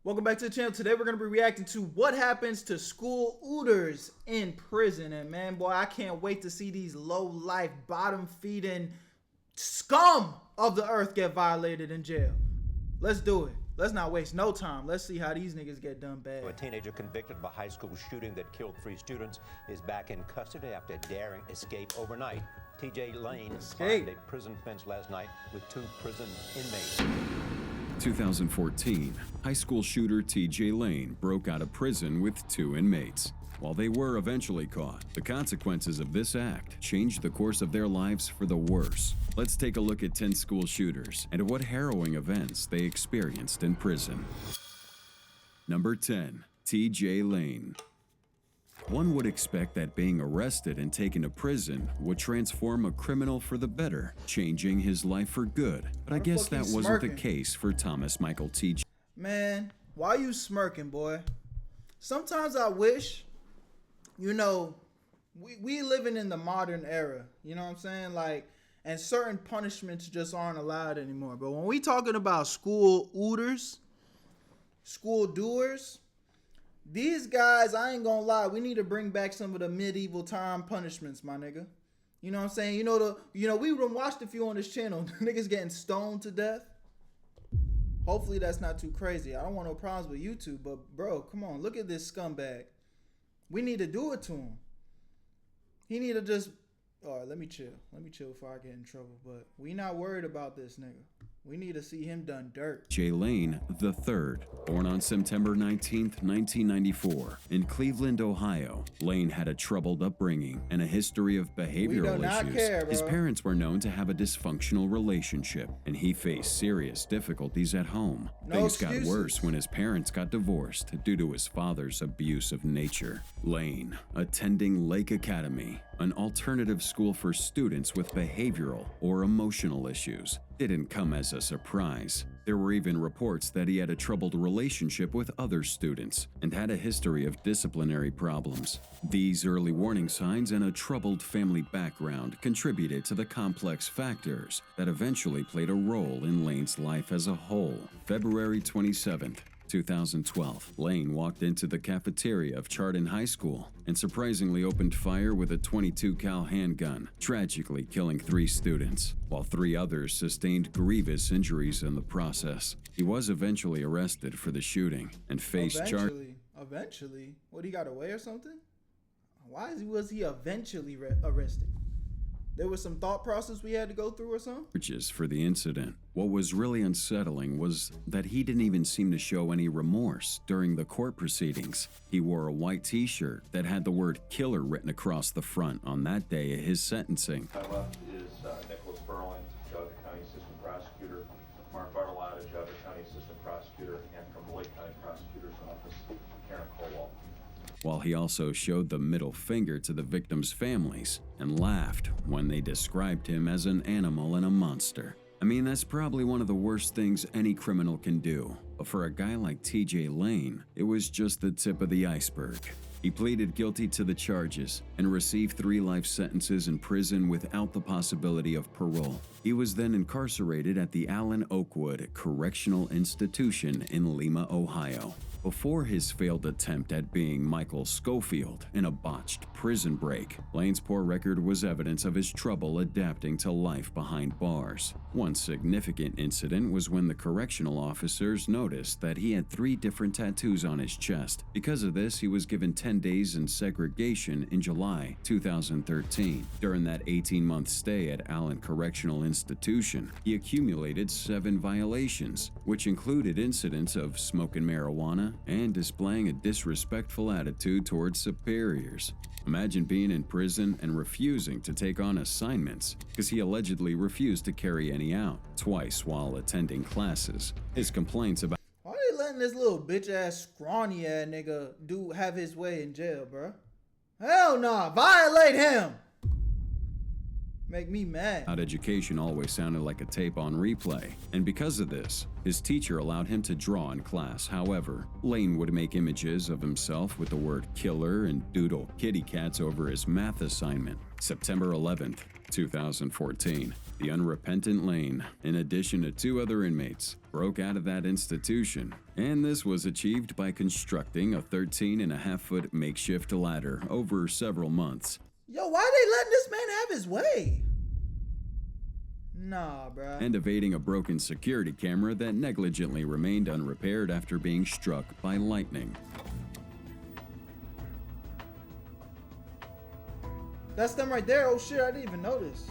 Welcome back to the channel. Today we're going to be reacting to what happens to school ooters in prison. And man, boy, I can't wait to see these low-life, bottom-feeding scum of the earth get violated in jail. Let's do it. Let's not waste no time. Let's see how these niggas get done bad. A teenager convicted of a high school shooting that killed 3 students is back in custody after daring escape overnight. TJ Lane climbed a prison fence last night with 2 prison inmates. 2014, high school shooter TJ Lane broke out of prison with 2 inmates. While they were eventually caught, the consequences of this act changed the course of their lives for the worse. Let's take a look at 10 school shooters and what harrowing events they experienced in prison. Number 10. TJ Lane. One would expect that being arrested and taken to prison would transform a criminal for the better, changing his life for good. But I guess that wasn't the case for Thomas Michael TJ. Man, why you smirking, boy? Sometimes I wish, you know, we living in the modern era, you know what I'm saying? Like, and certain punishments just aren't allowed anymore. But when we talking about school ooters, school doers, these guys, I ain't gonna lie, we need to bring back some of the medieval time punishments, my nigga. You know what I'm saying? We done watched a few on this channel. Niggas getting stoned to death. Hopefully that's not too crazy. I don't want no problems with YouTube, but bro, come on, look at this scumbag. We need to do it to him. He need to just, all right, let me chill. Let me chill before I get in trouble. But we not worried about this nigga. We need to see him done dirt. J. Lane III, born on September 19, 1994, in Cleveland, Ohio. Lane had a troubled upbringing and a history of behavioral issues. His parents were known to have a dysfunctional relationship, and he faced serious difficulties at home. Things got worse when his parents got divorced due to his father's abusive nature. Lane, attending Lake Academy, an alternative school for students with behavioral or emotional issues, didn't come as a surprise. There were even reports that he had a troubled relationship with other students and had a history of disciplinary problems. These early warning signs and a troubled family background contributed to the complex factors that eventually played a role in Lane's life as a whole. February 27th, 2012, Lane walked into the cafeteria of Chardon High School and surprisingly opened fire with a .22 cal handgun, tragically killing 3 students, while 3 others sustained grievous injuries in the process. He was eventually arrested for the shooting and faced charges. Eventually? What, he got away or something? Why was he eventually arrested? There was some thought process we had to go through or something? For the incident. What was really unsettling was that he didn't even seem to show any remorse during the court proceedings. He wore a white t-shirt that had the word killer written across the front on that day of his sentencing. To my left is Nicholas Burling, Geauga County Assistant Prosecutor, Mark Bartolotta, Geauga County Assistant Prosecutor, and from the Lake County Prosecutor's Office, Karen Colwell. While he also showed the middle finger to the victims' families and laughed when they described him as an animal and a monster. I mean, that's probably one of the worst things any criminal can do, but for a guy like TJ Lane, it was just the tip of the iceberg. He pleaded guilty to the charges and received 3 life sentences in prison without the possibility of parole. He was then incarcerated at the Allen Oakwood Correctional Institution in Lima, Ohio. Before his failed attempt at being Michael Schofield in a botched prison break, Lane's poor record was evidence of his trouble adapting to life behind bars. One significant incident was when the correctional officers noticed that he had 3 different tattoos on his chest. Because of this, he was given 10 days in segregation in July 2013. During that 18-month stay at Allen Correctional Institution, he accumulated 7 violations, which included incidents of smoking marijuana and displaying a disrespectful attitude towards superiors. Imagine being in prison and refusing to take on assignments because he allegedly refused to carry any out twice while attending classes. His complaints about why are they letting this little bitch ass scrawny ass nigga have his way in jail, bro? Hell nah, violate him. Make me mad. Education always sounded like a tape on replay, and because of this, his teacher allowed him to draw in class. However, Lane would make images of himself with the word killer and doodle kitty cats over his math assignment. September 11th, 2014. The unrepentant Lane, in addition to 2 other inmates, broke out of that institution, and this was achieved by constructing a 13.5-foot makeshift ladder over several months. Yo, why they letting this man have his way? Nah, bruh. And evading a broken security camera that negligently remained unrepaired after being struck by lightning. That's them right there. Oh shit, I didn't even notice.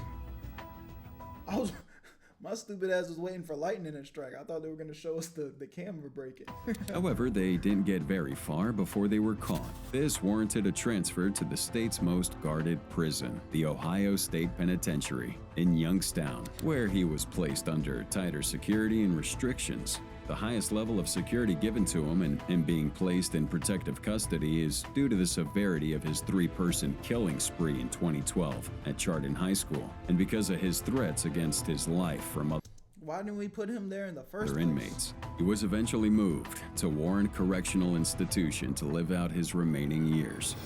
My stupid ass was waiting for lightning to strike. I thought they were gonna show us the camera breaking. However, they didn't get very far before they were caught. This warranted a transfer to the state's most guarded prison, the Ohio State Penitentiary in Youngstown, where he was placed under tighter security and restrictions. The highest level of security given to him and him being placed in protective custody is due to the severity of his 3-person killing spree in 2012 at Chardon High School, and because of his threats against his life from other Why didn't we put him there in the first place? inmates. He was eventually moved to Warren Correctional Institution to live out his remaining years.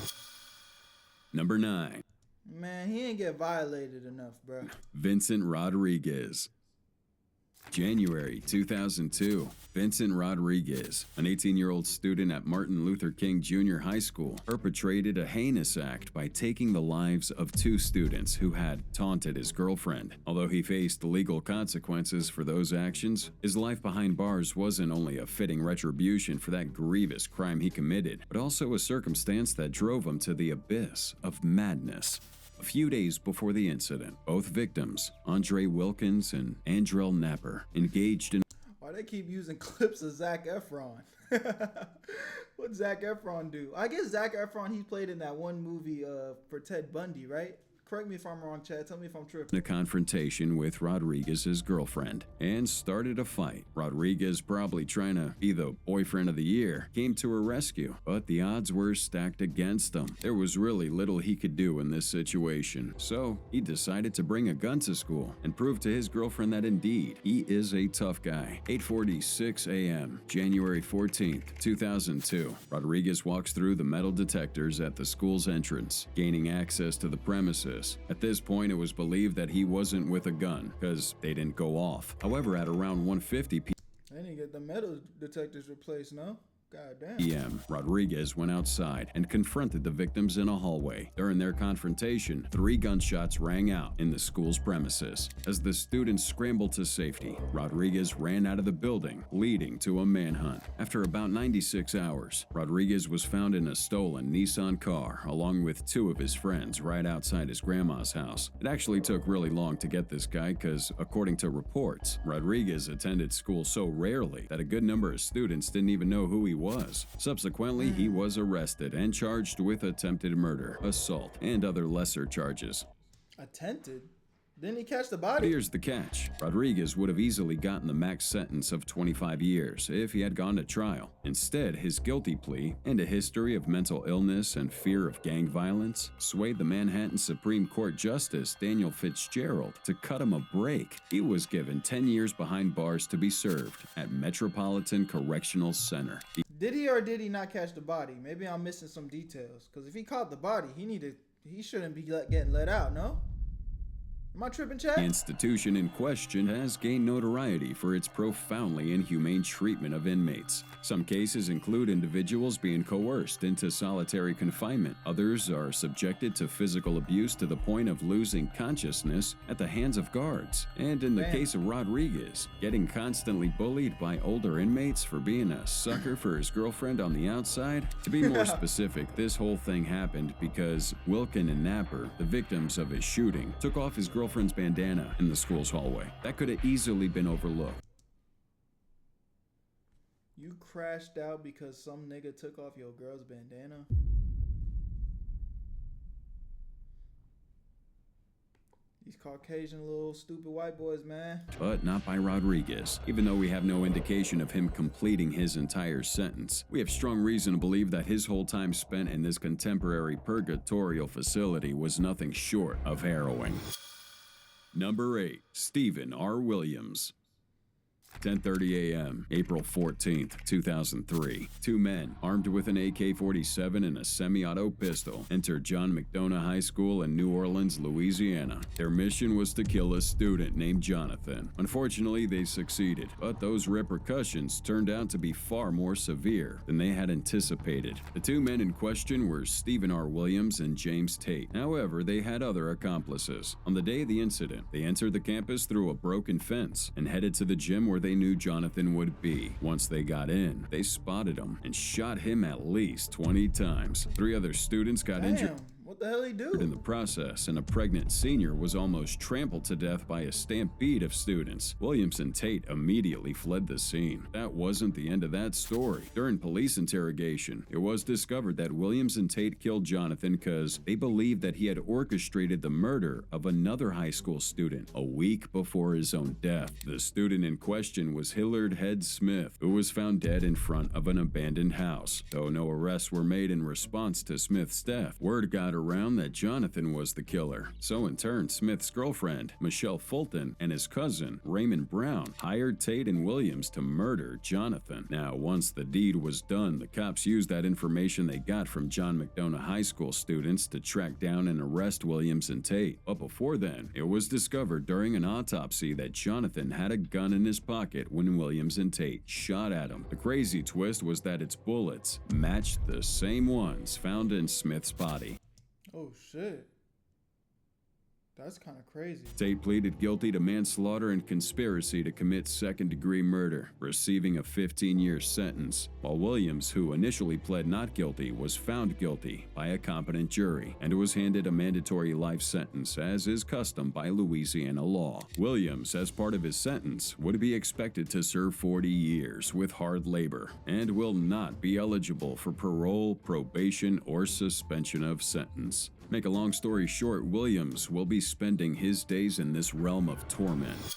Number 9. Man, he ain't get violated enough, bro. Vincent Rodriguez. January 2002, Vincent Rodriguez, an 18-year-old student at Martin Luther King Jr. High School, perpetrated a heinous act by taking the lives of 2 students who had taunted his girlfriend. Although he faced legal consequences for those actions, his life behind bars wasn't only a fitting retribution for that grievous crime he committed, but also a circumstance that drove him to the abyss of madness. A few days before the incident, both victims, Andre Wilkins and Andrell Napper, engaged in Why they keep using clips of Zac Efron? What Zac Efron do? I guess Zac Efron, he played in that one movie for Ted Bundy, right? Correct me if I'm wrong, Chad. Tell me if I'm tripping. a confrontation with Rodriguez's girlfriend and started a fight. Rodriguez, probably trying to be the boyfriend of the year, came to her rescue, but the odds were stacked against him. There was really little he could do in this situation, so he decided to bring a gun to school and prove to his girlfriend that indeed he is a tough guy. 8:46 a.m., January 14th, 2002. Rodriguez walks through the metal detectors at the school's entrance, gaining access to the premises. At this point, it was believed that he wasn't with a gun because they didn't go off. However, at around 1:50 They didn't get the metal detectors replaced, no? God damn. p.m., Rodriguez went outside and confronted the victims in a hallway. During their confrontation, 3 gunshots rang out in the school's premises. As the students scrambled to safety, Rodriguez ran out of the building, leading to a manhunt. After about 96 hours, Rodriguez was found in a stolen Nissan car along with 2 of his friends right outside his grandma's house. It actually took really long to get this guy because, according to reports, Rodriguez attended school so rarely that a good number of students didn't even know who he was. Subsequently, he was arrested and charged with attempted murder, assault, and other lesser charges. Attempted? Didn't he catch the But body? here's the catch. Rodriguez would have easily gotten the max sentence of 25 years if he had gone to trial. Instead, his guilty plea and a history of mental illness and fear of gang violence swayed the Manhattan Supreme Court Justice Daniel Fitzgerald to cut him a break. He was given 10 years behind bars to be served at Metropolitan Correctional Center. Did he or did he not catch the body? Maybe I'm missing some details. Because if he caught the body, he shouldn't be getting let out, no? Am I tripping, Chad? The institution in question has gained notoriety for its profoundly inhumane treatment of inmates. Some cases include individuals being coerced into solitary confinement. Others are subjected to physical abuse to the point of losing consciousness at the hands of guards. And in the case of Rodriguez, getting constantly bullied by older inmates for being a sucker for his girlfriend on the outside. To be more specific, this whole thing happened because Wilkin and Napper, the victims of his shooting, took off his girlfriend's bandana in the school's hallway. That could have easily been overlooked. You crashed out because some nigga took off your girl's bandana? These Caucasian little stupid white boys, man. But not by Rodriguez. Even though we have no indication of him completing his entire sentence, we have strong reason to believe that his whole time spent in this contemporary purgatorial facility was nothing short of harrowing. Number 8. Stephen R. Williams. 10:30 a.m., April 14th, 2003. Two men, armed with an AK-47 and a semi-auto pistol, entered John McDonough High School in New Orleans, Louisiana. Their mission was to kill a student named Jonathan. Unfortunately, they succeeded, but those repercussions turned out to be far more severe than they had anticipated. The two men in question were Stephen R. Williams and James Tate. However, they had other accomplices. On the day of the incident, they entered the campus through a broken fence and headed to the gym where they knew Jonathan would be. Once they got in, they spotted him and shot him at least 20 times. Three other students got injured. What the hell he do? In the process, and a pregnant senior was almost trampled to death by a stampede of students. Williams and Tate immediately fled the scene. That wasn't the end of that story. During police interrogation, it was discovered that Williams and Tate killed Jonathan because they believed that he had orchestrated the murder of another high school student a week before his own death. The student in question was Hillard Head Smith, who was found dead in front of an abandoned house. Though no arrests were made in response to Smith's death, word got around that Jonathan was the killer. So in turn, Smith's girlfriend, Michelle Fulton, and his cousin, Raymond Brown, hired Tate and Williams to murder Jonathan. Now, once the deed was done, the cops used that information they got from John McDonough High School students to track down and arrest Williams and Tate. But before then, it was discovered during an autopsy that Jonathan had a gun in his pocket when Williams and Tate shot at him. The crazy twist was that its bullets matched the same ones found in Smith's body. Oh shit. That's kind of crazy. Tate pleaded guilty to manslaughter and conspiracy to commit second-degree murder, receiving a 15-year sentence, while Williams, who initially pled not guilty, was found guilty by a competent jury and was handed a mandatory life sentence, as is custom by Louisiana law. Williams, as part of his sentence, would be expected to serve 40 years with hard labor and will not be eligible for parole, probation, or suspension of sentence. Make a long story short, Williams will be spending his days in this realm of torment.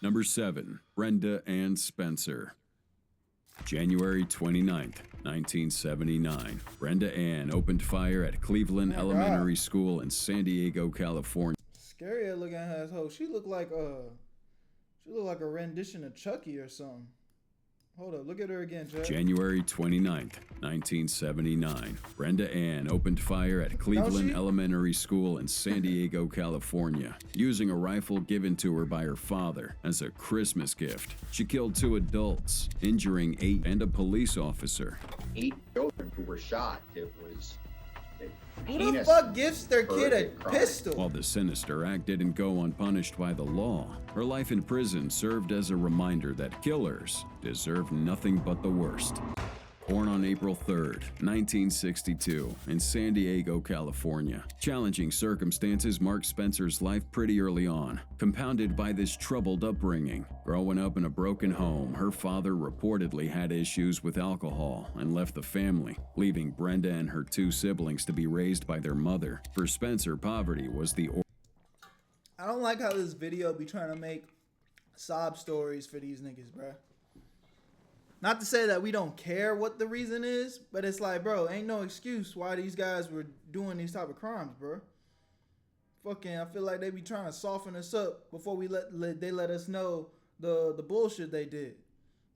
Number 7. Brenda Ann Spencer. January 29th, 1979. Brenda Ann opened fire at Cleveland Elementary School in San Diego, California. Scary looking asshole. She looked like a rendition of Chucky or something. Hold up, look at her again, Jeff. January 29th, 1979. Brenda Ann opened fire at Cleveland Elementary School in San Diego, California, using a rifle given to her by her father as a Christmas gift. She killed 2 adults, injuring 8 and a police officer. 8 children who were shot. It was who the fuck gives their kid a pistol? While the sinister act didn't go unpunished by the law, her life in prison served as a reminder that killers deserve nothing but the worst. Born on April 3rd, 1962, in San Diego, California. Challenging circumstances marked Spencer's life pretty early on, compounded by this troubled upbringing. Growing up in a broken home, her father reportedly had issues with alcohol and left the family, leaving Brenda and her 2 siblings to be raised by their mother. For Spencer, poverty was the I don't like how this video be trying to make sob stories for these niggas, bruh. Not to say that we don't care what the reason is, but it's like, bro, ain't no excuse why these guys were doing these type of crimes, bro. Fucking, I feel like they be trying to soften us up before they let us know the bullshit they did.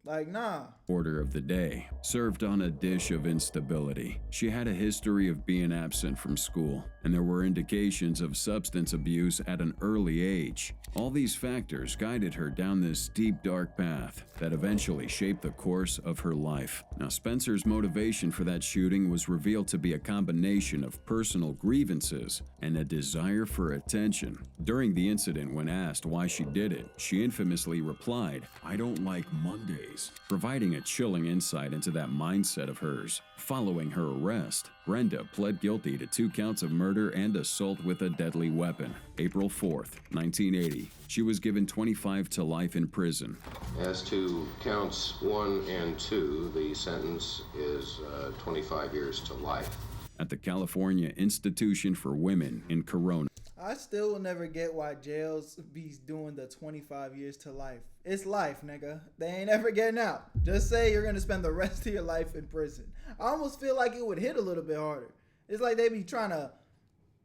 Like, nah. Order of the day, served on a dish of instability. She had a history of being absent from school, and there were indications of substance abuse at an early age. All these factors guided her down this deep, dark path that eventually shaped the course of her life. Now, Spencer's motivation for that shooting was revealed to be a combination of personal grievances and a desire for attention. During the incident, when asked why she did it, she infamously replied, "I don't like Mondays," providing a chilling insight into that mindset of hers. Following her arrest, Brenda pled guilty to 2 counts of murder and assault with a deadly weapon. April 4th, 1980. She was given 25 to life in prison. As to counts 1 and 2, the sentence is 25 years to life. At the California Institution for Women in Corona. I still will never get why jails be doing the 25 years to life. It's life, nigga. They ain't ever getting out. Just say you're gonna spend the rest of your life in prison. I almost feel like it would hit a little bit harder. It's like they be trying to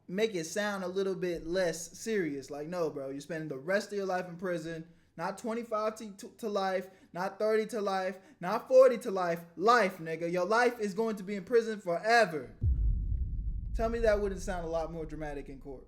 make it sound a little bit less serious. Like, no, bro, you're spending the rest of your life in prison. Not 25 to life, not 30 to life, not 40 to life. Life, nigga. Your life is going to be in prison forever. Tell me that wouldn't sound a lot more dramatic in court.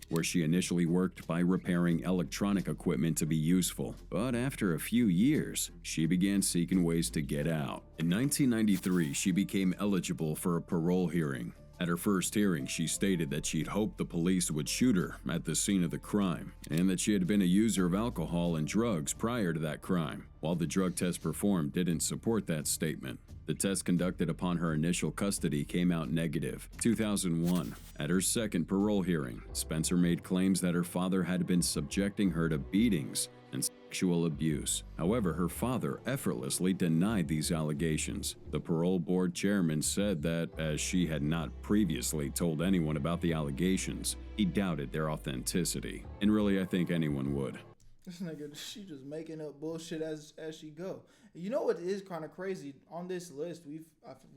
Where she initially worked by repairing electronic equipment to be useful. But after a few years, she began seeking ways to get out. In 1993, she became eligible for a parole hearing. At her first hearing, she stated that she'd hoped the police would shoot her at the scene of the crime, and that she had been a user of alcohol and drugs prior to that crime. While the drug test performed didn't support that statement, the test conducted upon her initial custody came out negative. 2001, at her second parole hearing, Spencer made claims that her father had been subjecting her to beatings and sexual abuse. However, her father effortlessly denied these allegations. The parole board chairman said that, as she had not previously told anyone about the allegations, he doubted their authenticity. And really, I think anyone would. This nigga, she just making up bullshit as she go. You know what is kind of crazy? On this list, we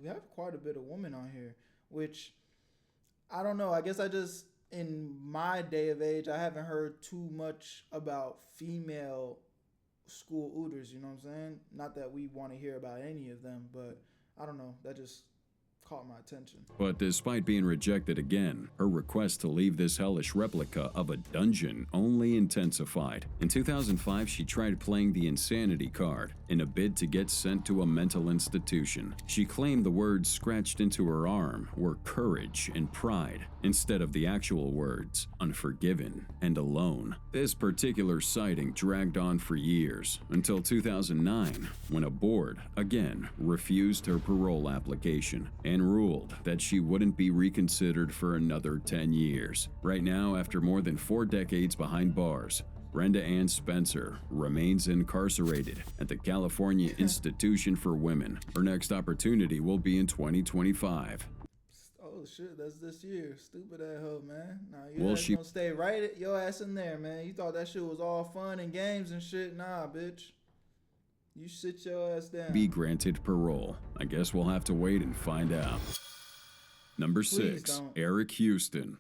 have quite a bit of women on here, which I don't know. I guess in my day of age, I haven't heard too much about female school ooters, you know what I'm saying? Not that we want to hear about any of them, but I don't know. That just caught my attention. But despite being rejected again, her request to leave this hellish replica of a dungeon only intensified. In 2005, she tried playing the insanity card in a bid to get sent to a mental institution. She claimed the words scratched into her arm were courage and pride, instead of the actual words unforgiven and alone. This particular sighting dragged on for years, until 2009, when a board, again, refused her parole application and ruled that she wouldn't be reconsidered for another 10 years. Right now, after more than 4 decades behind bars, Brenda Ann Spencer remains incarcerated at the California Institution for Women. Her next opportunity will be in 2025. Oh shit, that's this year. Stupid ass hoe, man. Nah, you gonna stay right your ass in there, man. You thought that shit was all fun and games and shit. Nah, bitch. You sit your ass down. Be granted parole. I guess we'll have to wait and find out. Number 6, Eric Houston.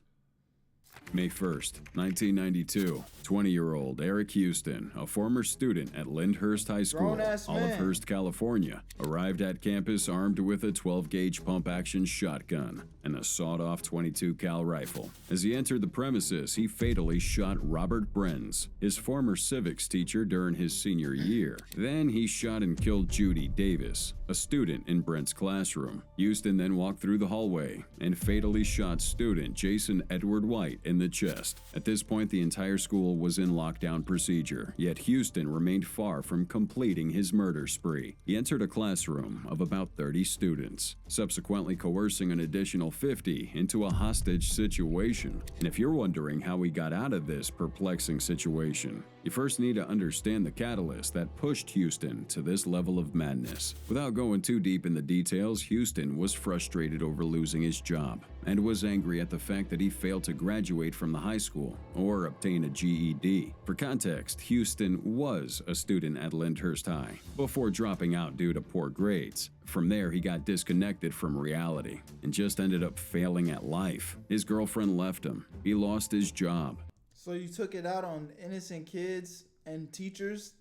May 1st, 1992, 20-year-old Eric Houston, a former student at Lyndhurst High School, Olivehurst, California, arrived at campus armed with a 12-gauge pump-action shotgun and a sawed-off 22 cal rifle. As he entered the premises, he fatally shot Robert Brenz, his former civics teacher during his senior year. Then he shot and killed Judy Davis, a student in Brent's classroom. Houston then walked through the hallway and fatally shot student Jason Edward White in the chest. At this point, the entire school was in lockdown procedure, yet Houston remained far from completing his murder spree. He entered a classroom of about 30 students, subsequently coercing an additional 50 into a hostage situation. And if you're wondering how he got out of this perplexing situation, you first need to understand the catalyst that pushed Houston to this level of madness. Without going too deep in the details, Houston was frustrated over losing his job and was angry at the fact that he failed to graduate from the high school or obtain a GED. For context, Houston was a student at Lyndhurst High before dropping out due to poor grades. From there, he got disconnected from reality and just ended up failing at life. His girlfriend left him. He lost his job. So you took it out on innocent kids and teachers?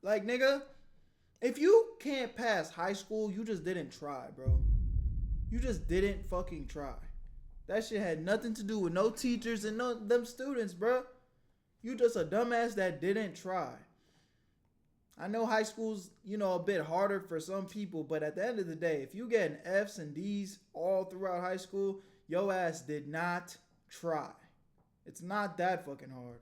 Like, nigga, if you can't pass high school, you just didn't try, bro. You just didn't fucking try. That shit had nothing to do with no teachers and no them students, bro. You just a dumbass that didn't try. I know high school's, a bit harder for some people, but at the end of the day, if you getting F's and D's all throughout high school, your ass did not try. It's not that fucking hard.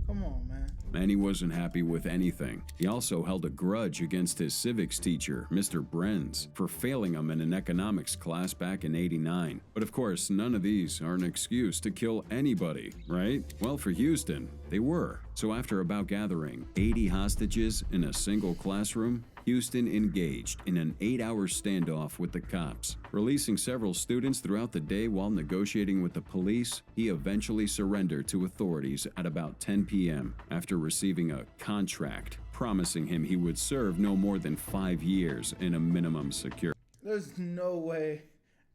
Come on, man. And he wasn't happy with anything. He also held a grudge against his civics teacher, Mr. Brenz, for failing him in an economics class back in '89. But of course, none of these are an excuse to kill anybody, right? Well, for Houston, they were. So after about gathering 80 hostages in a single classroom, Houston engaged in an 8-hour standoff with the cops. Releasing several students throughout the day while negotiating with the police, he eventually surrendered to authorities at about 10 p.m. after receiving a contract promising him he would serve no more than 5 years in a minimum security. There's no way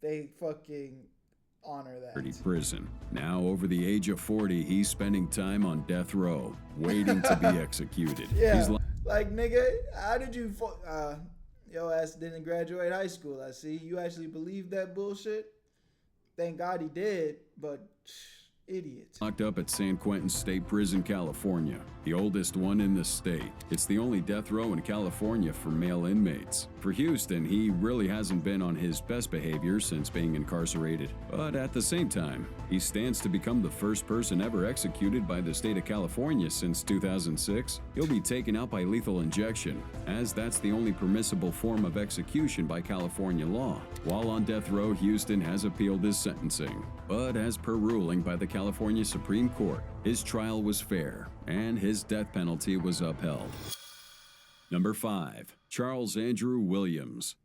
they fucking honor that. Prison. Now, over the age of 40, he's spending time on death row, waiting to be executed. Yeah, He's like, nigga, how did you... Yo ass didn't graduate high school, I see. You actually believe that bullshit? Thank God he did, but... idiot. Locked up at San Quentin State Prison, California, the oldest one in the state. It's the only death row in California for male inmates. For Houston, he really hasn't been on his best behavior since being incarcerated. But at the same time, he stands to become the first person ever executed by the state of California since 2006. He'll be taken out by lethal injection, as that's the only permissible form of execution by California law. While on death row, Houston has appealed his sentencing. But as per ruling by the California Supreme Court, his trial was fair, and his death penalty was upheld. Number 5. Charles Andrew Williams.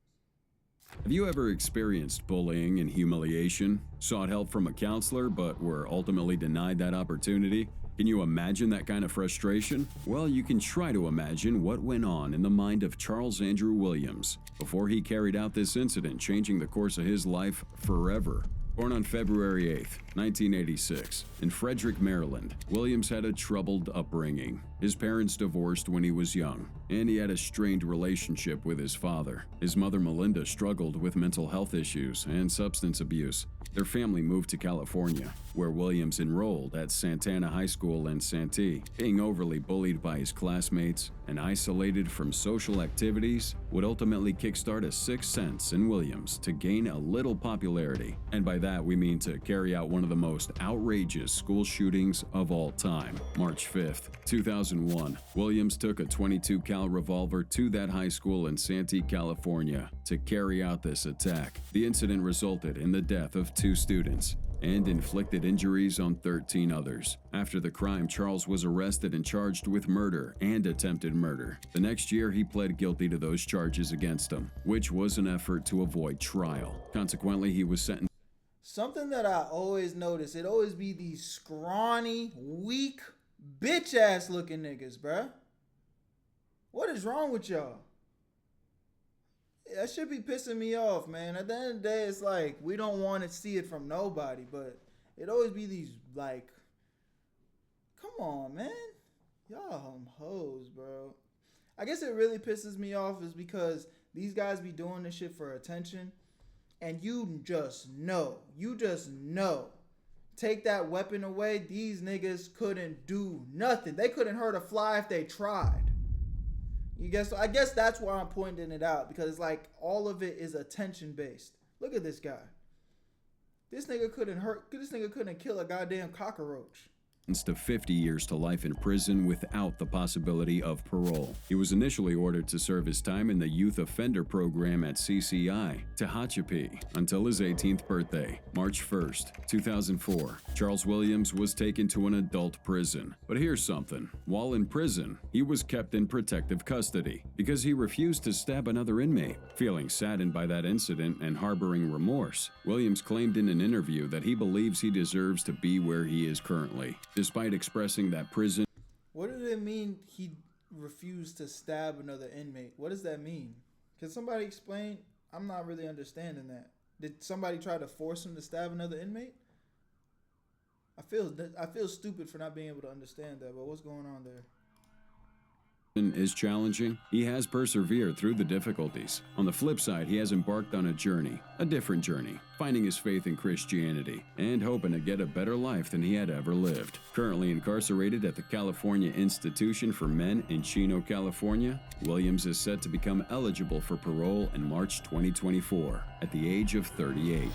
Have you ever experienced bullying and humiliation, sought help from a counselor, but were ultimately denied that opportunity? Can you imagine that kind of frustration? Well, you can try to imagine what went on in the mind of Charles Andrew Williams before he carried out this incident, changing the course of his life forever. Born on February 8, 1986, in Frederick, Maryland, Williams had a troubled upbringing. His parents divorced when he was young, and he had a strained relationship with his father. His mother, Melinda, struggled with mental health issues and substance abuse. Their family moved to California, where Williams enrolled at Santana High School in Santee. Being overly bullied by his classmates and isolated from social activities would ultimately kickstart a sixth sense in Williams to gain a little popularity. And by that, we mean to carry out one of the most outrageous school shootings of all time. March 5th, 2001, Williams took a .22 cal revolver to that high school in Santee, California to carry out this attack. The incident resulted in the death of 2 students and inflicted injuries on 13 others. After the crime, Charles was arrested and charged with murder and attempted murder. The next year, he pled guilty to those charges against him, which was an effort to avoid trial. Consequently, he was sentenced. Something that I always notice, it always be these scrawny, weak, bitch-ass looking niggas, bruh. What is wrong with y'all? That should be pissing me off, man. At the end of the day, it's like, we don't want to see it from nobody, but it always be these, like, come on, man. Y'all hoes, bro. I guess it really pisses me off is because these guys be doing this shit for attention, and you just know. Take that weapon away, these niggas couldn't do nothing. They couldn't hurt a fly if they tried. I guess that's why I'm pointing it out, because it's like all of it is attention based. Look at this guy. This nigga couldn't kill a goddamn cockroach. To 50 years to life in prison without the possibility of parole. He was initially ordered to serve his time in the youth offender program at CCI, Tehachapi, until his 18th birthday, March 1st, 2004. Charles Williams was taken to an adult prison. But here's something. While in prison, he was kept in protective custody because he refused to stab another inmate. Feeling saddened by that incident and harboring remorse, Williams claimed in an interview that he believes he deserves to be where he is currently. Despite expressing that prison... What did it mean he refused to stab another inmate? What does that mean? Can somebody explain? I'm not really understanding that. Did somebody try to force him to stab another inmate? I feel stupid for not being able to understand that, but what's going on there? Is challenging, he has persevered through the difficulties. On the flip side, he has embarked on a different journey, finding his faith in Christianity and hoping to get a better life than he had ever lived. Currently incarcerated at the California Institution for Men in Chino, California, Williams is set to become eligible for parole in March 2024 at the age of 38.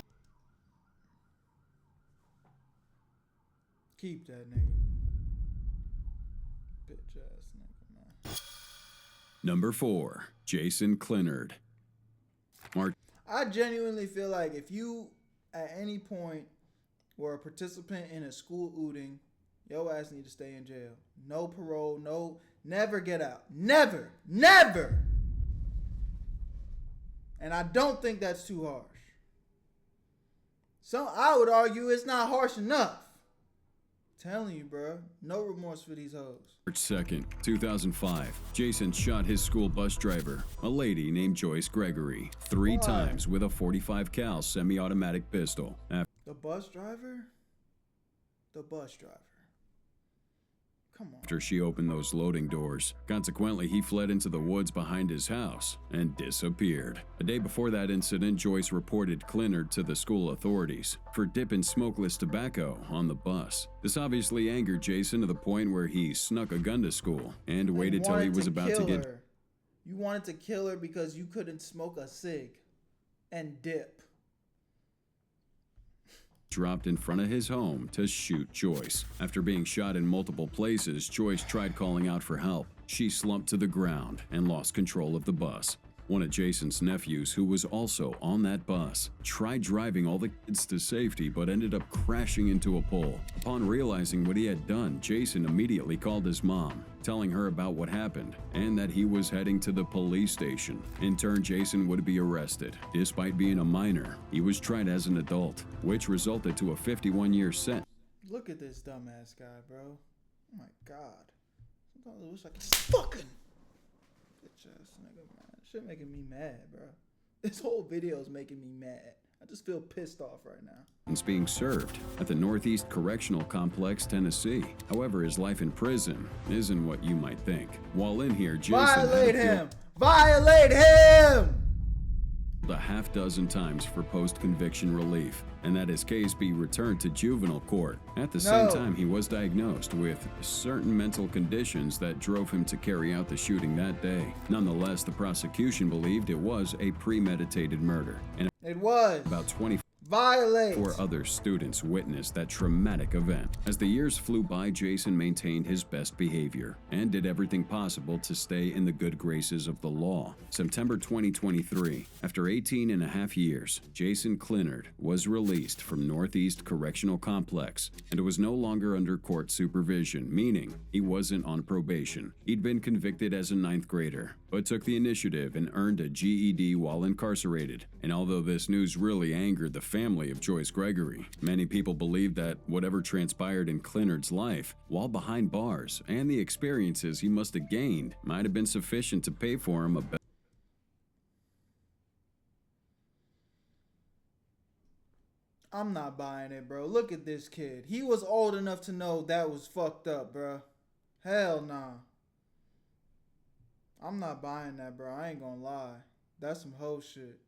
Keep that nigga. Bitch ass nigga, man. Number 4. Jason Clinard. I genuinely feel like if you, at any point, were a participant in a school ooting, your ass need to stay in jail. No parole, never get out. Never. And I don't think that's too harsh. So I would argue it's not harsh enough. Telling you, bro, no remorse for these hoes. March 2nd, 2005, Jason shot his school bus driver, a lady named Joyce Gregory, 3 times with a .45 cal semi-automatic pistol. The The bus driver? The bus driver. Come on. After she opened those loading doors. Consequently, he fled into the woods behind his house and disappeared. A day before that incident, Joyce reported Clinard to the school authorities for dipping smokeless tobacco on the bus. This obviously angered Jason to the point where he snuck a gun to school and waited till he was about to get... You wanted to kill her because you couldn't smoke a cig and dip. Dropped in front of his home to shoot Joyce. After being shot in multiple places, Joyce tried calling out for help. She slumped to the ground and lost control of the bus. One of Jason's nephews, who was also on that bus, tried driving all the kids to safety but ended up crashing into a pole. Upon realizing what he had done, Jason immediately called his mom, telling her about what happened and that he was heading to the police station. In turn, Jason would be arrested. Despite being a minor, he was tried as an adult, which resulted to a 51-year sentence. Look at this dumbass guy, bro. Oh my God. Sometimes I wish I could fucking bitch ass nigga, man. Shit making me mad, bro. This whole video is making me mad. I just feel pissed off right now. It's being served at the Northeast Correctional Complex, Tennessee. However, his life in prison isn't what you might think. While in here, Jason Violate him! Violate him! a half dozen times for post-conviction relief, and that his case be returned to juvenile court. At the same time, he was diagnosed with certain mental conditions that drove him to carry out the shooting that day. Nonetheless, the prosecution believed it was a premeditated murder. And it was. About 24 other students witnessed that traumatic event. As the years flew by, Jason maintained his best behavior and did everything possible to stay in the good graces of the law. September 2023, after 18 and a half years, Jason Clinard was released from Northeast Correctional Complex and was no longer under court supervision, meaning he wasn't on probation. He'd been convicted as a 9th grader, but took the initiative and earned a GED while incarcerated. And although this news really angered the family of Joyce Gregory, many people believe that whatever transpired in Clinard's life while behind bars and the experiences he must have gained might have been sufficient to pay for him a better. I'm not buying it, bro. Look at this kid. He was old enough to know that was fucked up, bro. Hell nah. I'm not buying that, bro. I ain't gonna lie. That's some hoe shit.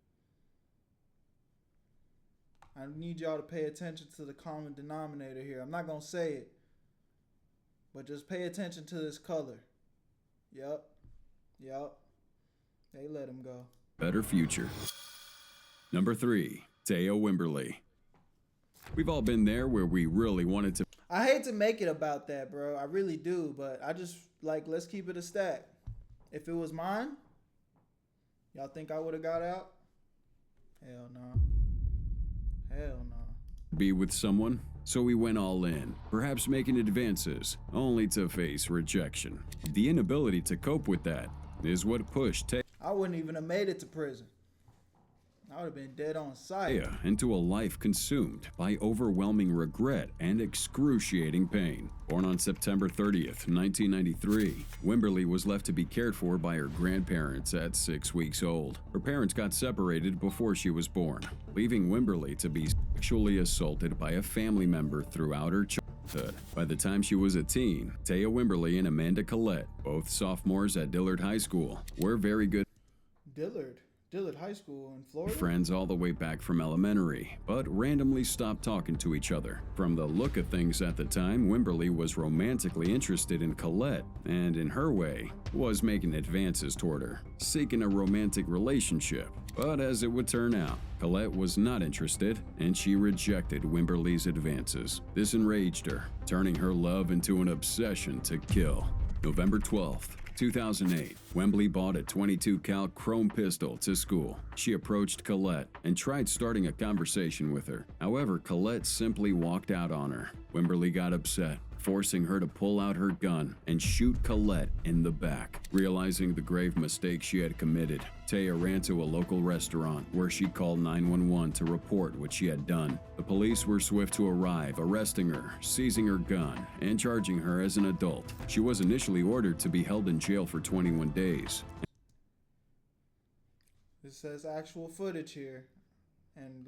I need y'all to pay attention to the common denominator here. I'm not gonna say it, but just pay attention to this color. Yup. They let him go. Better future. Number 3, Taya Wimberly. We've all been there where we really wanted to. I hate to make it about that, bro. I really do, but I just let's keep it a stack. If it was mine, y'all think I would have got out? Hell no. Hell no. Be with someone, so we went all in, perhaps making advances, only to face rejection. The inability to cope with that is what pushed Taya. I wouldn't even have made it to prison. I would have been dead on sight. Into a life consumed by overwhelming regret and excruciating pain. Born on September 30th, 1993, Wimberly was left to be cared for by her grandparents at 6 weeks old. Her parents got separated before she was born, leaving Wimberly to be sexually assaulted by a family member throughout her childhood. By the time she was a teen, Taya Wimberly and Amanda Collette, both sophomores at Dillard High School, were very good. Dillard High School in Florida? Friends all the way back from elementary, but randomly stopped talking to each other. From the look of things at the time, Wimberly was romantically interested in Collette, and in her way, was making advances toward her, seeking a romantic relationship. But as it would turn out, Collette was not interested, and she rejected Wimberly's advances. This enraged her, turning her love into an obsession to kill. November 12th. 2008, Wembley bought a .22 cal chrome pistol to school. She approached Collette and tried starting a conversation with her. However, Collette simply walked out on her. Wimberly got upset, forcing her to pull out her gun and shoot Collette in the back. Realizing the grave mistake she had committed, Taya ran to a local restaurant where she called 911 to report what she had done. The police were swift to arrive, arresting her, seizing her gun, and charging her as an adult. She was initially ordered to be held in jail for 21 days. This says actual footage here. And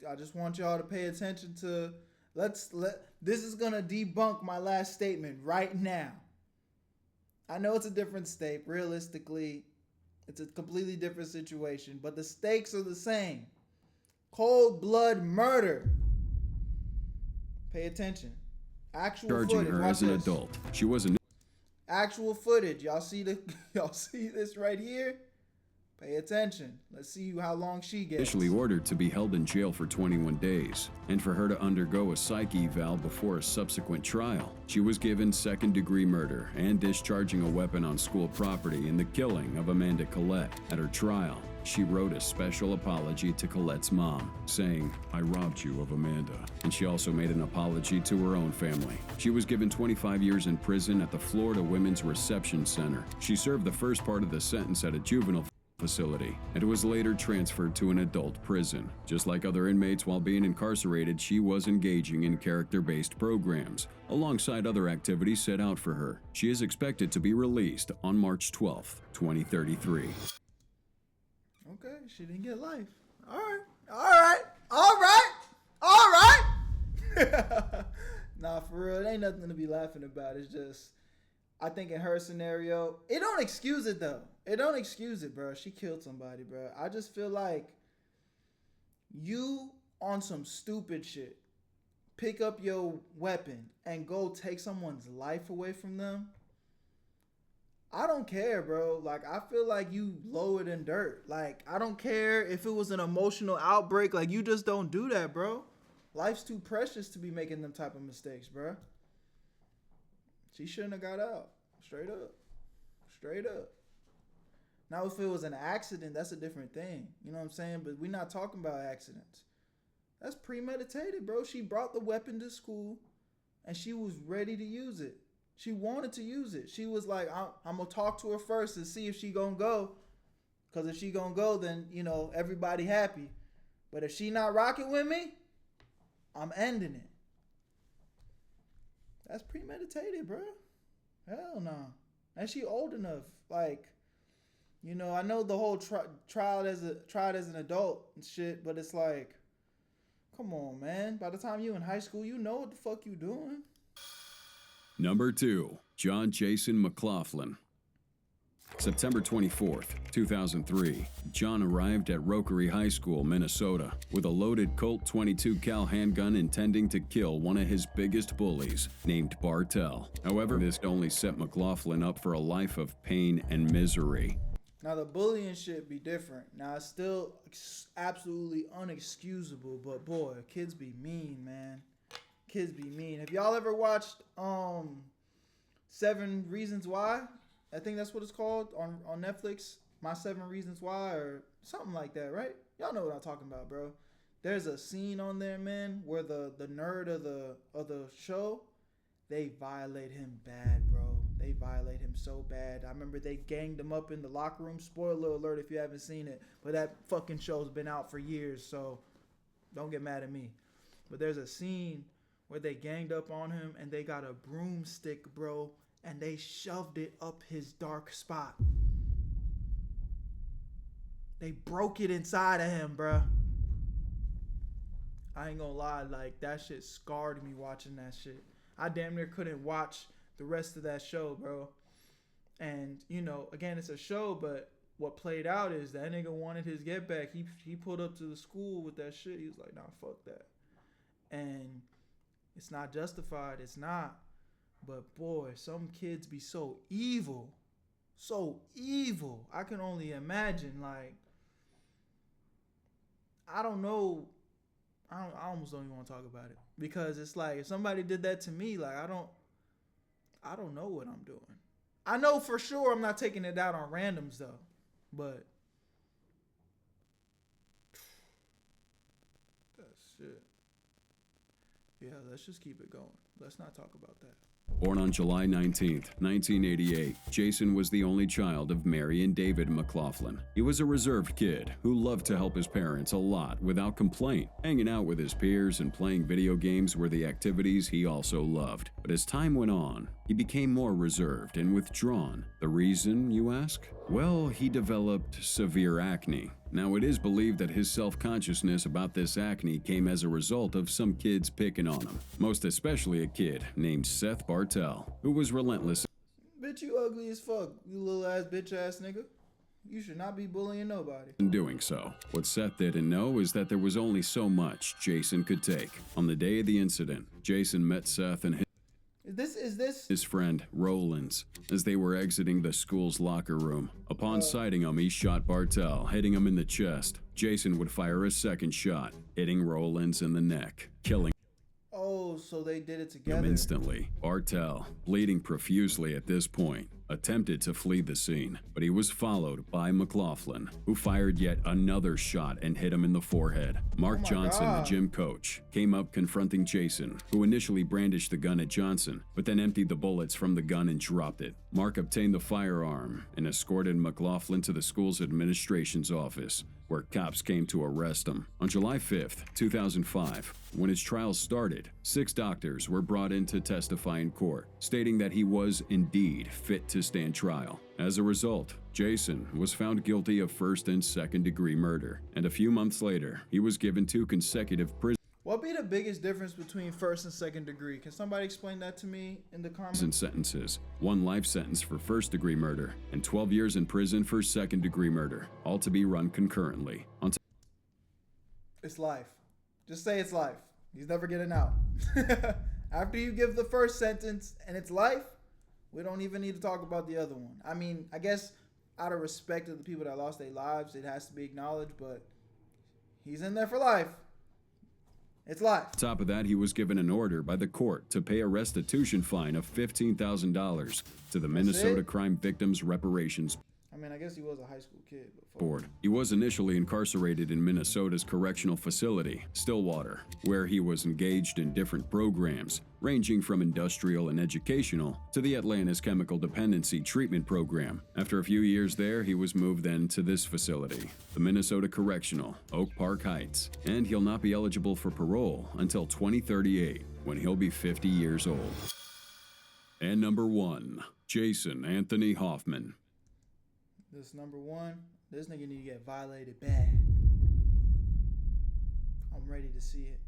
I just want y'all to pay attention to, this is going to debunk my last statement right now. I know it's a different state. Realistically, it's a completely different situation, but the stakes are the same. Cold blood murder. Pay attention. Actual Charging footage. her Watch as an this. adult. She was a Actual footage. Y'all see this right here? Pay attention. Let's see how long she gets. initially ordered to be held in jail for 21 days, and for her to undergo a psych eval before a subsequent trial. She was given second-degree murder and discharging a weapon on school property in the killing of Amanda Collette. At her trial, she wrote a special apology to Colette's mom, saying, "I robbed you of Amanda." And she also made an apology to her own family. She was given 25 years in prison at the Florida Women's Reception Center. She served the first part of the sentence at a juvenile facility and was later transferred to an adult prison. Just like other inmates while being incarcerated, she was engaging in character-based programs alongside other activities set out for her. She is expected to be released on March 12th, 2033. Okay, she didn't get life. All right. Nah, for real, it ain't nothing to be laughing about. It's just, I think in her scenario, it don't excuse it though. It don't excuse it, bro. She killed somebody, bro. I just feel like you on some stupid shit, pick up your weapon and go take someone's life away from them. I don't care, bro. Like, I feel like you lower than dirt. Like, I don't care if it was an emotional outbreak. Like, you just don't do that, bro. Life's too precious to be making them type of mistakes, bro. She shouldn't have got out. Straight up. Now, if it was an accident, that's a different thing. You know what I'm saying? But we're not talking about accidents. That's premeditated, bro. She brought the weapon to school, and she was ready to use it. She wanted to use it. She was like, I'm going to talk to her first and see if she going to go. Because if she going to go, then, you know, everybody happy. But if she not rocking with me, I'm ending it. That's premeditated, bro. Hell no. And she old enough. Like, you know, I know the whole tried as an adult and shit, but it's like, come on, man. By the time you in high school, you know what the fuck you doing. Number 2. John Jason McLaughlin. September 24th, 2003, John arrived at Rockery High School, Minnesota, with a loaded Colt 22 cal handgun intending to kill one of his biggest bullies, named Bartell. However, this only set McLaughlin up for a life of pain and misery. Now, the bullying shit be different. Now, it's still absolutely unexcusable, but boy, kids be mean, man. Kids be mean. Have y'all ever watched 7 Reasons Why? I think that's what it's called on Netflix. My 7 Reasons Why or something like that, right? Y'all know what I'm talking about, bro. There's a scene on there, man, where the nerd of the show, they violate him bad, bro. They violate him so bad. I remember they ganged him up in the locker room. Spoiler alert if you haven't seen it. But that fucking show's been out for years, so don't get mad at me. But there's a scene where they ganged up on him and they got a broomstick, bro, and they shoved it up his dark spot. They broke it inside of him, bro. I ain't gonna lie, like, that shit scarred me watching that shit. I damn near couldn't watch the rest of that show, bro. And, you know, again, it's a show, but what played out is that nigga wanted his get back. He pulled up to the school with that shit. He was like, nah, fuck that. And it's not justified. It's not. But boy, some kids be so evil. So evil. I can only imagine, like, I don't know. I almost don't even want to talk about it. Because it's like, if somebody did that to me, like, I don't know what I'm doing. I know for sure I'm not taking it out on randoms, though. But that shit. Yeah, let's just keep it going. Let's not talk about that. Born on July 19th, 1988, Jason was the only child of Mary and David McLaughlin. He was a reserved kid who loved to help his parents a lot without complaint. Hanging out with his peers and playing video games were the activities he also loved. But as time went on, he became more reserved and withdrawn. The reason, you ask? Well, he developed severe acne. Now, it is believed that his self-consciousness about this acne came as a result of some kids picking on him, most especially a kid named Seth Bartell, who was relentless Bitch, you ugly as fuck, you little ass bitch ass nigga. You should not be bullying nobody. in doing so. What Seth didn't know is that there was only so much Jason could take. On the day of the incident, Jason met Seth and his friend Rollins as they were exiting the school's locker room. Upon sighting him, he shot Bartell, hitting him in the chest. Jason would fire a second shot, hitting Rollins in the neck, killing Oh, so they did it him together. instantly. Bartell, bleeding profusely at this point, attempted to flee the scene, but he was followed by McLaughlin, who fired yet another shot and hit him in the forehead. Mark Johnson, God. the gym coach, came up confronting Jason, who initially brandished the gun at Johnson, but then emptied the bullets from the gun and dropped it. Mark obtained the firearm and escorted McLaughlin to the school's administration's office, where cops came to arrest him. On July 5th, 2005, when his trial started, 6 doctors were brought in to testify in court, stating that he was indeed fit to stand trial. As a result, Jason was found guilty of first and second degree murder, and a few months later, he was given 2 consecutive prison What be the biggest difference between first and second degree? Can somebody explain that to me in the comments? sentences, 1 life sentence for first degree murder, and 12 years in prison for second degree murder, all to be run concurrently. It's life. Just say it's life. He's never getting out. After you give the first sentence and it's life, we don't even need to talk about the other one. I mean, I guess out of respect to the people that lost their lives, it has to be acknowledged, but he's in there for life. It's life. On top of that, he was given an order by the court to pay a restitution fine of $15,000 to the Minnesota Crime Victims Reparations I mean, I guess he was a high school kid. But fuck. Board. He was initially incarcerated in Minnesota's correctional facility, Stillwater, where he was engaged in different programs, ranging from industrial and educational to the Atlanta's Chemical Dependency Treatment Program. After a few years there, he was moved then to this facility, the Minnesota Correctional, Oak Park Heights, and he'll not be eligible for parole until 2038, when he'll be 50 years old. And number 1, Jason Anthony Hoffman. This number 1, this nigga need to get violated bad. I'm ready to see it.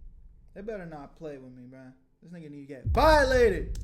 They better not play with me, man. This nigga need to get violated.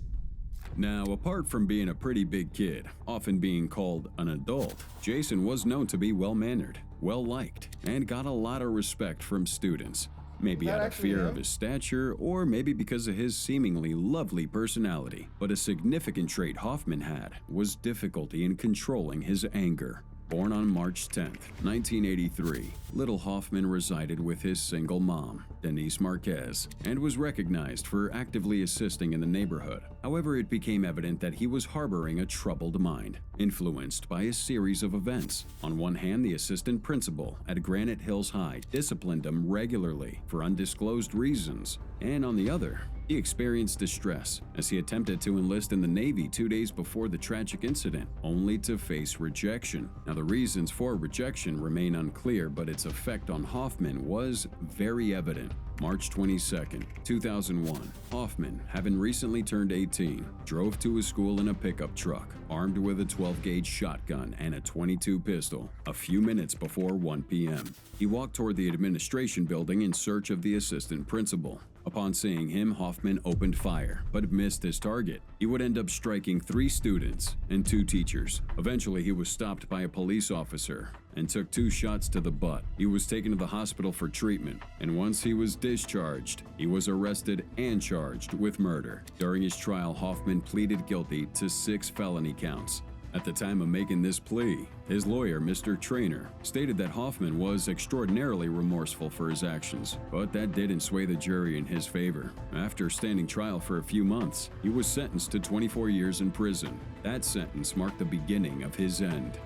Now, apart from being a pretty big kid, often being called an adult, Jason was known to be well-mannered, well-liked, and got a lot of respect from students. Maybe out of fear of his stature, or maybe because of his seemingly lovely personality. But a significant trait Hoffman had was difficulty in controlling his anger. Born on March 10, 1983, little Hoffman resided with his single mom, Denise Marquez, and was recognized for actively assisting in the neighborhood. However, it became evident that he was harboring a troubled mind, influenced by a series of events. On one hand, the assistant principal at Granite Hills High disciplined him regularly for undisclosed reasons, and on the other, he experienced distress as he attempted to enlist in the Navy 2 days before the tragic incident, only to face rejection. Now, the reasons for rejection remain unclear, but its effect on Hoffman was very evident. March 22, 2001, Hoffman, having recently turned 18, drove to his school in a pickup truck, armed with a 12-gauge shotgun and a .22 pistol, a few minutes before 1 p.m. He walked toward the administration building in search of the assistant principal. Upon seeing him, Hoffman opened fire, but missed his target. He would end up striking 3 students and 2 teachers. Eventually, he was stopped by a police officer and took 2 shots to the butt. He was taken to the hospital for treatment, and once he was discharged, he was arrested and charged with murder. During his trial, Hoffman pleaded guilty to 6 felony counts. At the time of making this plea, his lawyer, Mr. Traynor, stated that Hoffman was extraordinarily remorseful for his actions, but that didn't sway the jury in his favor. After standing trial for a few months, he was sentenced to 24 years in prison. That sentence marked the beginning of his end.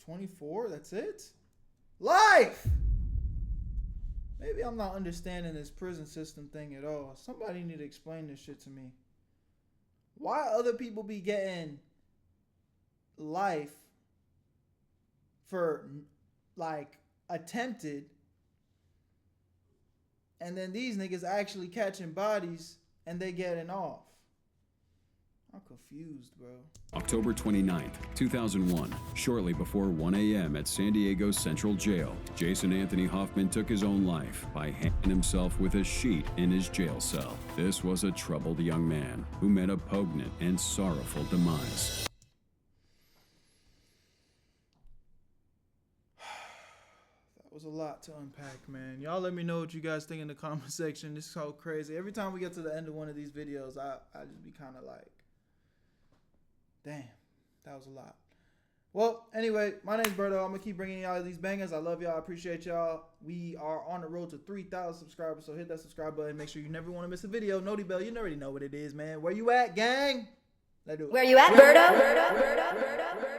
24? That's it? Life! Maybe I'm not understanding this prison system thing at all. Somebody need to explain this shit to me. Why other people be getting life for like attempted, and then these niggas actually catching bodies and they getting off? I'm confused, bro. October 29th, 2001, shortly before 1 a.m. at San Diego's Central Jail, Jason Anthony Hoffman took his own life by hanging himself with a sheet in his jail cell. This was a troubled young man who met a poignant and sorrowful demise. That was a lot to unpack, man. Y'all let me know what you guys think in the comment section. This is so crazy. Every time we get to the end of one of these videos, I just be kind of like, damn, that was a lot. Well, anyway, my name's Berto. I'm going to keep bringing y'all these bangers. I love y'all. I appreciate y'all. We are on the road to 3,000 subscribers, so hit that subscribe button. Make sure you never want to miss a video. Noti bell, you already know what it is, man. Where you at, gang? Let's do it. Where you at, Berto?